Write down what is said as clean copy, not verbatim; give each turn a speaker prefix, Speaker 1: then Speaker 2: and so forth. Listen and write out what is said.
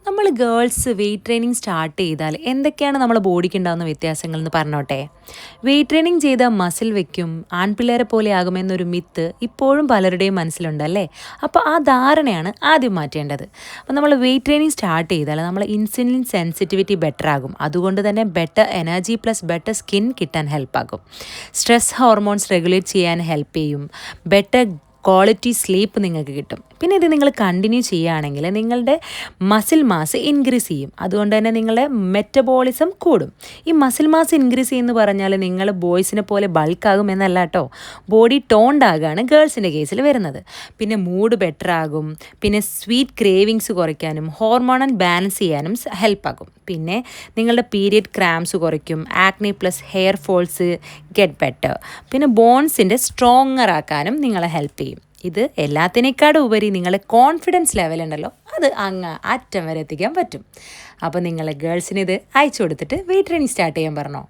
Speaker 1: നമ്മൾ girls weight training start ചെയ്താൽ എന്തൊക്കെയാണ് നമ്മളെ ബോഡിക്ക് ഉണ്ടാകുന്ന വ്യത്യാസങ്ങൾ എന്ന് പറഞ്ഞോട്ടെ. വെയ്റ്റ് ട്രെയിനിങ് ചെയ്ത മസിൽ വെക്കും, ആൺപിള്ളേരെ പോലെ ആകുമെന്നൊരു മിത്ത് ഇപ്പോഴും പലരുടെയും മനസ്സിലുണ്ടല്ലേ. അപ്പോൾ ആ ധാരണയാണ് ആദ്യം മാറ്റേണ്ടത്. അപ്പോൾ നമ്മൾ വെയ്റ്റ് ട്രെയിനിങ് സ്റ്റാർട്ട് ചെയ്താൽ നമ്മൾ ഇൻസുലിൻ സെൻസിറ്റിവിറ്റി ബെറ്റർ ആകും. അതുകൊണ്ട് തന്നെ better energy plus better skin കിട്ടാൻ ഹെൽപ്പാകും. സ്ട്രെസ് ഹോർമോൺസ് റെഗുലേറ്റ് ചെയ്യാൻ ഹെൽപ്പ് ചെയ്യും. ബെറ്റർ ക്വാളിറ്റി സ്ലീപ്പ് നിങ്ങൾക്ക് കിട്ടും. പിന്നെ ഇത് നിങ്ങൾ കണ്ടിന്യൂ ചെയ്യുകയാണെങ്കിൽ നിങ്ങളുടെ മസിൽ മാസ് ഇൻക്രീസ് ചെയ്യും. അതുകൊണ്ട് തന്നെ നിങ്ങളുടെ മെറ്റബോളിസം കൂടും. ഈ മസിൽ മാസ് ഇൻക്രീസ് ചെയ്യുമെന്ന് പറഞ്ഞാൽ നിങ്ങൾ ബോയ്സിനെ പോലെ ബൾക്കാകും എന്നല്ല കേട്ടോ. ബോഡി ടോൺഡ് ആകാണ് ഗേൾസിൻ്റെ കേസിൽ വരുന്നത്. പിന്നെ മൂഡ് ബെറ്റർ ആകും. പിന്നെ സ്വീറ്റ് ക്രേവിങ്സ് കുറയ്ക്കാനും ഹോർമോണൽ ബാലൻസ് ചെയ്യാനും ഹെൽപ്പാകും. പിന്നെ നിങ്ങളുടെ പീരിയഡ് ക്രാംസ് കുറയ്ക്കും. Acne plus hair false get better. പിന്നെ ബോൺസിൻ്റെ സ്ട്രോങ്ങർ ആക്കാനും നിങ്ങളെ ഹെൽപ്പ് ചെയ്യും. ഇത് എല്ലാത്തിനേക്കാളും ഉപരി നിങ്ങളെ കോൺഫിഡൻസ് ലെവലുണ്ടല്ലോ, അത് അങ്ങ് അറ്റം വരെ എത്തിക്കാൻ പറ്റും. അപ്പോൾ നിങ്ങൾ ഗേൾസിന് ഇത് അയച്ചു കൊടുത്തിട്ട് വെയ്റ്റ് ട്രെയിനിങ് സ്റ്റാർട്ട് ചെയ്യാൻ പറഞ്ഞോ.